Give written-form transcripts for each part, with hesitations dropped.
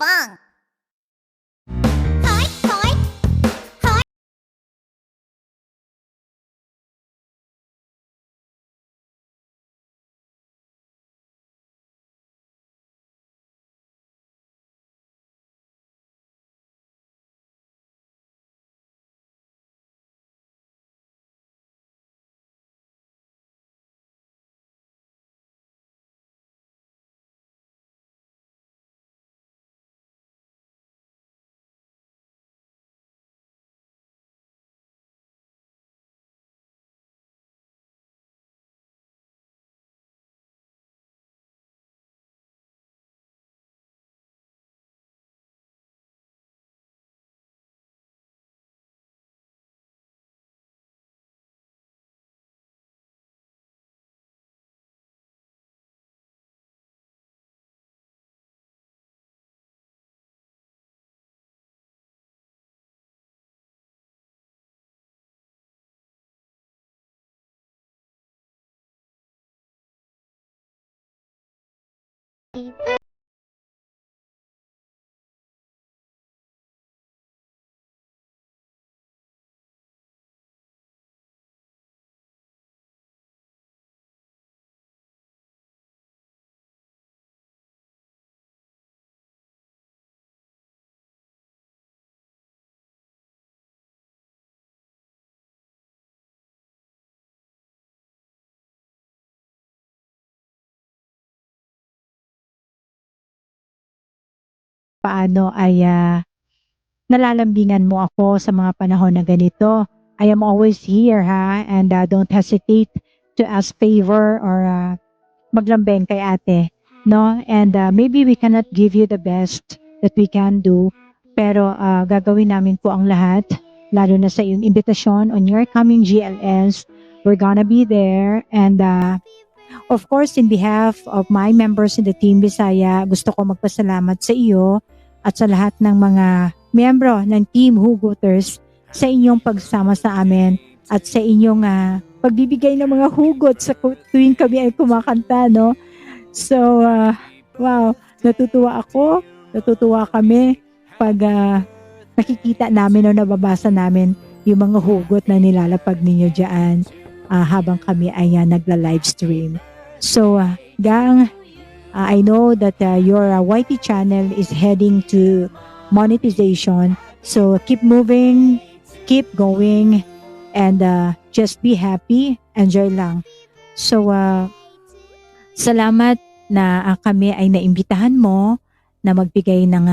Yabang! Hoy! Hoy! Hoy! Paano ay nalalambingan mo ako sa mga panahon na ganito. I am always here ha, and don't hesitate to ask favor or maglambing kay ate, no? And maybe we cannot give you the best that we can do, pero gagawin namin po ang lahat, lalo na sa iyong imbitasyon on your coming GLS. We're gonna be there, and of course, in behalf of my members in the Team Bisaya, gusto ko magpasalamat sa iyo at sa lahat ng mga miyembro ng Team Hugoters sa inyong pagsama sa amin at sa inyong pagbibigay ng mga hugot sa tuwing kami ay kumakanta, no? So, wow, natutuwa ako, natutuwa kami pag nakikita namin o nababasa namin yung mga hugot na nilalapag ninyo dyan habang kami ay nagla-live stream. So, gang, I know that your YT channel is heading to monetization. So, keep moving, keep going, and just be happy, enjoy lang. So, salamat na kami ay naimbitahan mo na magbigay ng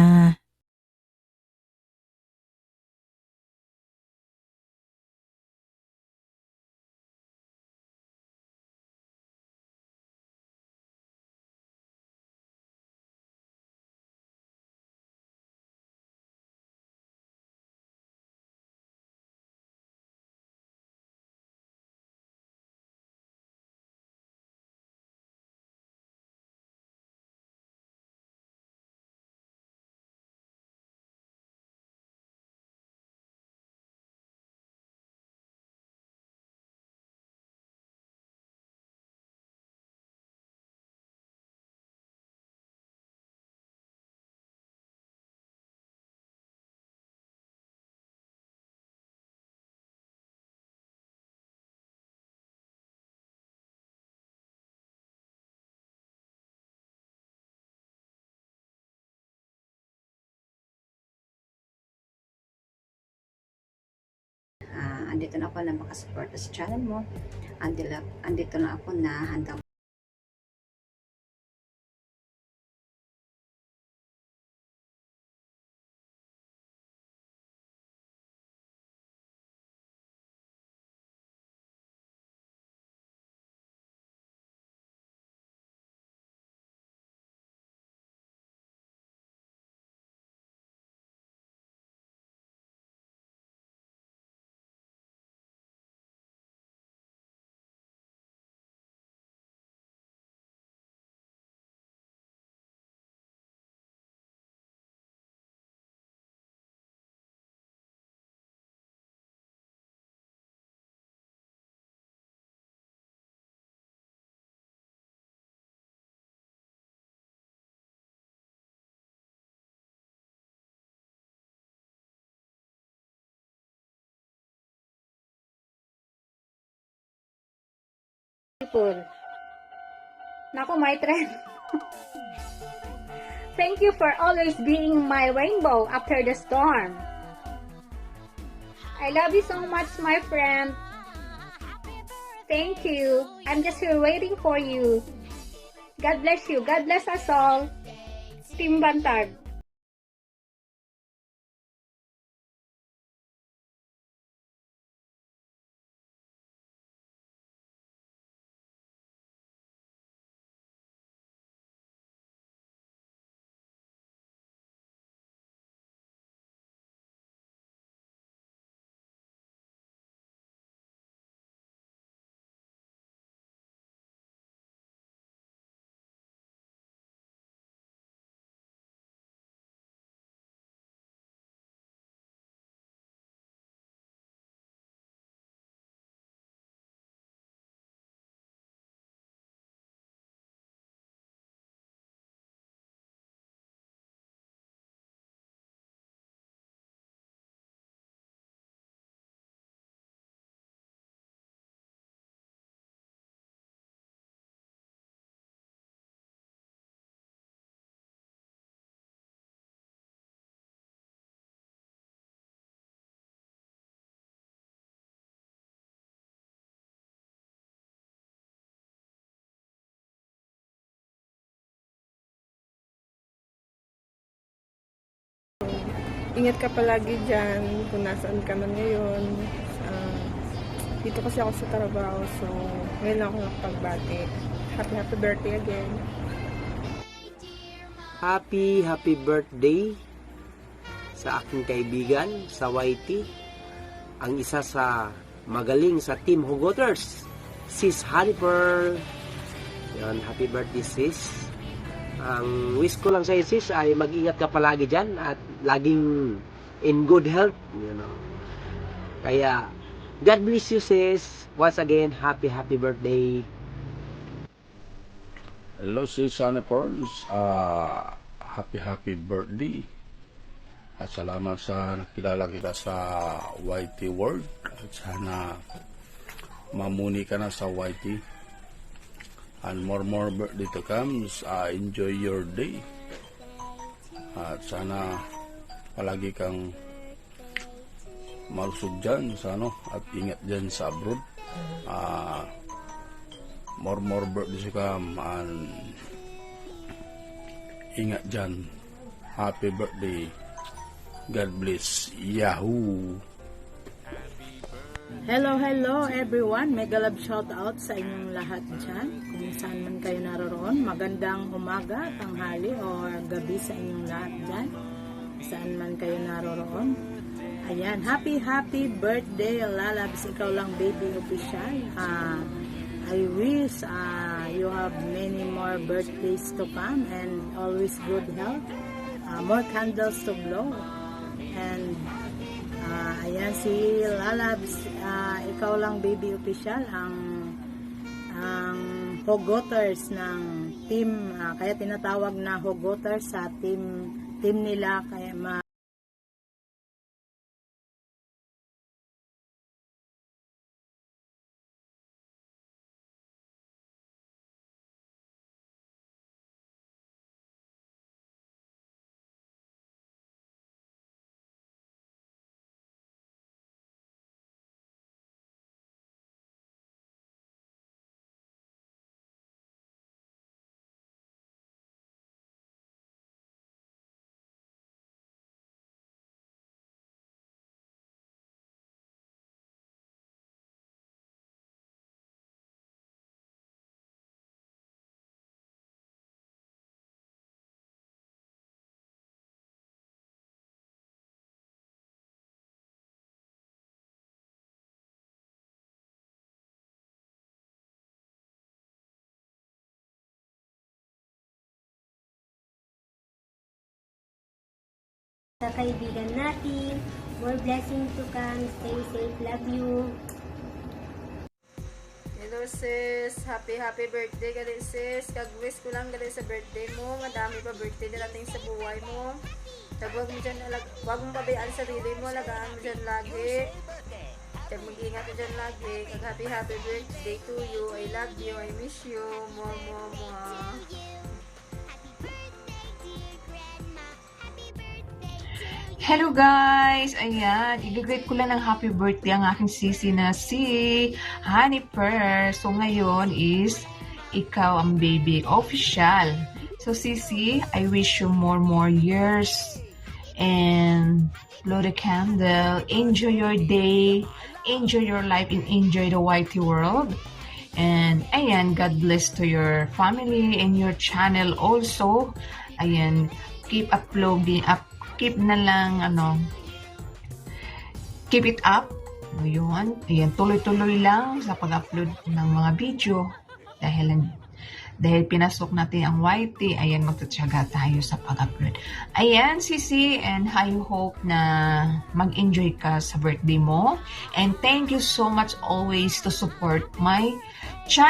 Andito na ako na makasupport sa channel mo. Andito na ako na handang beautiful. Naku, my friend. Thank you for always being my rainbow after the storm. I love you so much, my friend. Thank you. I'm just here waiting for you. God bless you. God bless us all. Team Bantag. Ingat ka palagi dyan kung nasaan ka man ngayon. Dito kasi ako sa trabaho, so ngayon lang ako nakapagbati. Happy birthday again. Happy birthday sa aking kaibigan sa YT, ang isa sa magaling sa Team Hugoters, Sis Haniper. Yan, happy birthday sis. Ang wish ko lang sa sis ay mag-ingat ka palagi dyan at laging in good health, you know. Kaya God bless you sis. Once again, happy birthday. Hello, sis Sunny Pearls. Happy birthday. At salamat sa nakilala kita sa YT World. At sana mamuni ka na sa YT. And more birthday to come. Enjoy your day. At sana palagi kang malusog dyan sa ano, at ingat dyan sa abroad. More birthday to come, and ingat dyan. Happy birthday. God bless. Yahoo! Hello everyone. Mega love shout out sa inyong lahat dyan. Kung saan man kayo naroroon, magandang umaga, tanghali, o gabi sa inyong lahat dyan. Saan man kayo naroroon. Ayan, happy birthday, Lalabs. Ikaw lang, baby official. I wish you have many more birthdays to come and always good health. More candles to blow. And ayan, si Lalabs, ikaw lang, baby official, ang Hugoters ng team, kaya tinatawag na Hugoters sa team nila, kaya Sa kaibigan natin, more blessing to come, stay safe, love you. Hello sis, happy birthday gali sis. Kag-wish ko lang gali sa birthday mo, nga dami pa birthday darating sa buhay mo. Tagwag mo dyan, wag mong pabayaan sa sarili mo, alagaan mo dyan lagi. Kaya mag-iingat ka dyan lagi. Kag happy birthday to you. I love you. I miss you. Mwah, mwah, mwah. Hello guys! Ayan, i-greet ko lang ng happy birthday ang aking sisi na si Honey Pearl. So ngayon is ikaw ang baby official. So sisi, I wish you more years and blow the candle. Enjoy your day, enjoy your life, and enjoy the whitey world. And ayan, God bless to your family and your channel also. Ayan, keep uploading up. Keep na lang, keep it up. Ngayon, ayan, tuloy-tuloy lang sa pag-upload ng mga video. Dahil pinasok natin ang YT, ayan, magtatsaga tayo sa pag-upload. Ayan, Sisi, and I hope na mag-enjoy ka sa birthday mo. And thank you so much always to support my channel.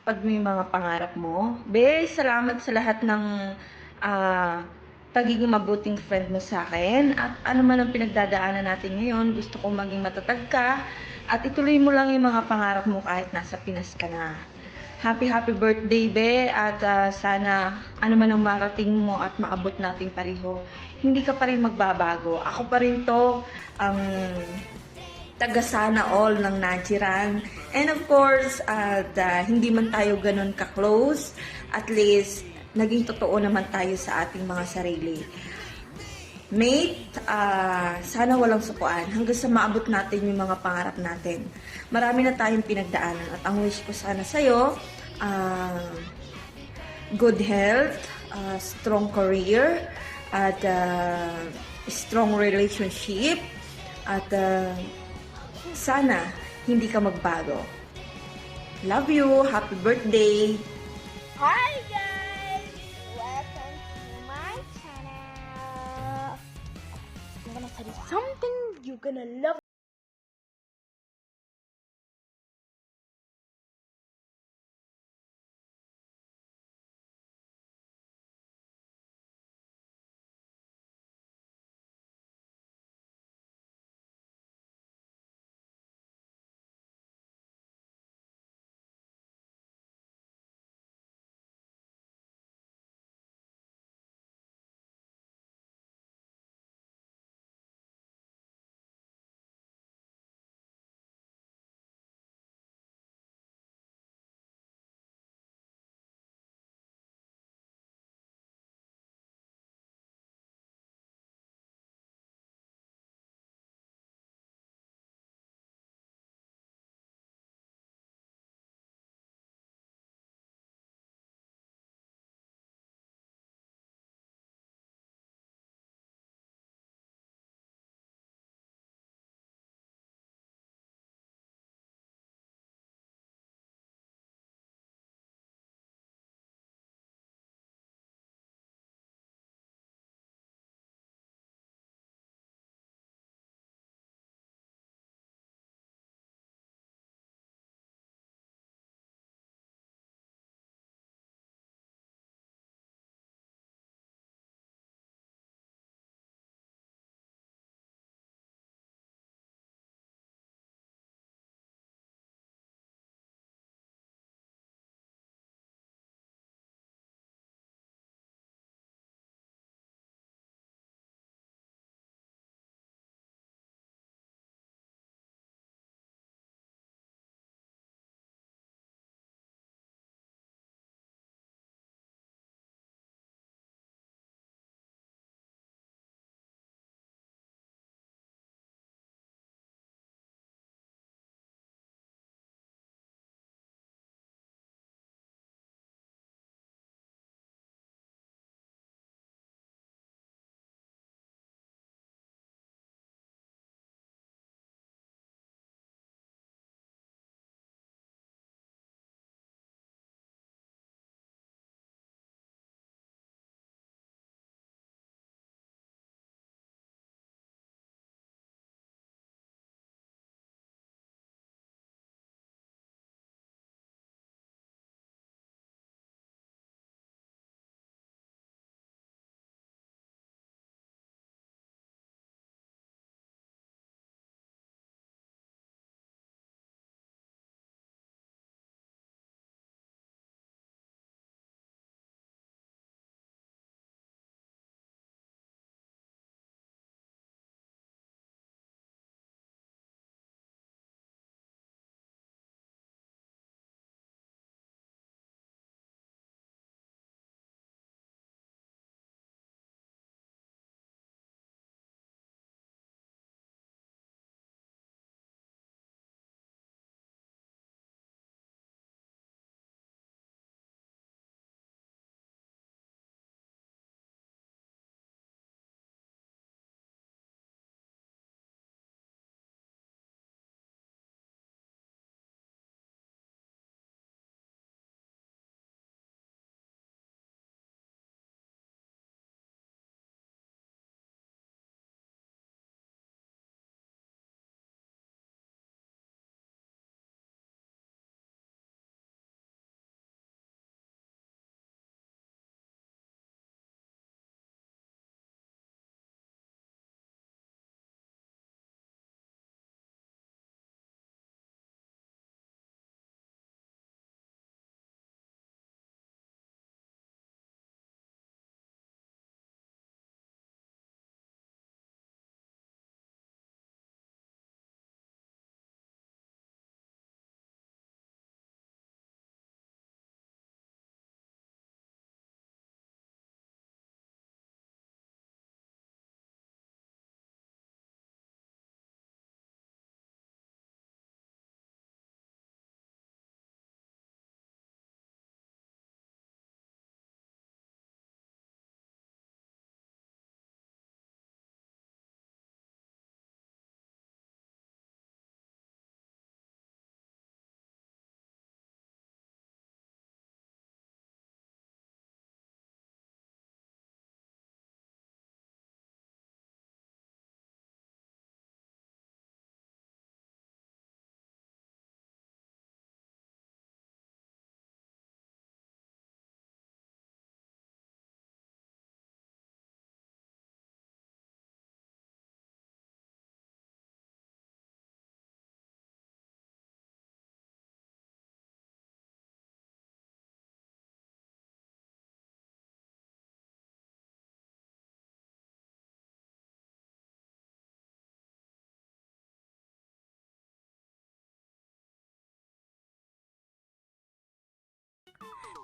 Pag may mga pangarap mo. Be, salamat sa lahat ng pagiging mabuting friend mo sa akin. At ano man ang pinagdadaanan natin ngayon, gusto kong maging matatag ka. At ituloy mo lang yung mga pangarap mo kahit nasa Pinas ka na. Happy birthday, Be. At sana ano man ang marating mo at maabot natin pareho, hindi ka pa rin magbabago. Ako pa rin to, ang taga sana all ng Najiran. And of course, hindi man tayo ganun ka-close, at least naging totoo naman tayo sa ating mga sarili. Mate, sana walang sukuan hanggang sa maabot natin yung mga pangarap natin. Marami na tayong pinagdaanan at ang wish ko sana sa'yo, good health, strong career, at strong relationship, at sana hindi ka magbago. Love you. Happy birthday. Hi guys! Welcome to my channel. I'm gonna tell you something you're gonna love.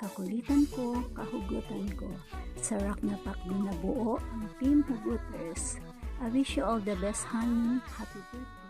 kakulitan ko, kahugutan ko. Sarak na pakdi na buo ang Team Huguters. I wish you all the best, honey. Happy birthday.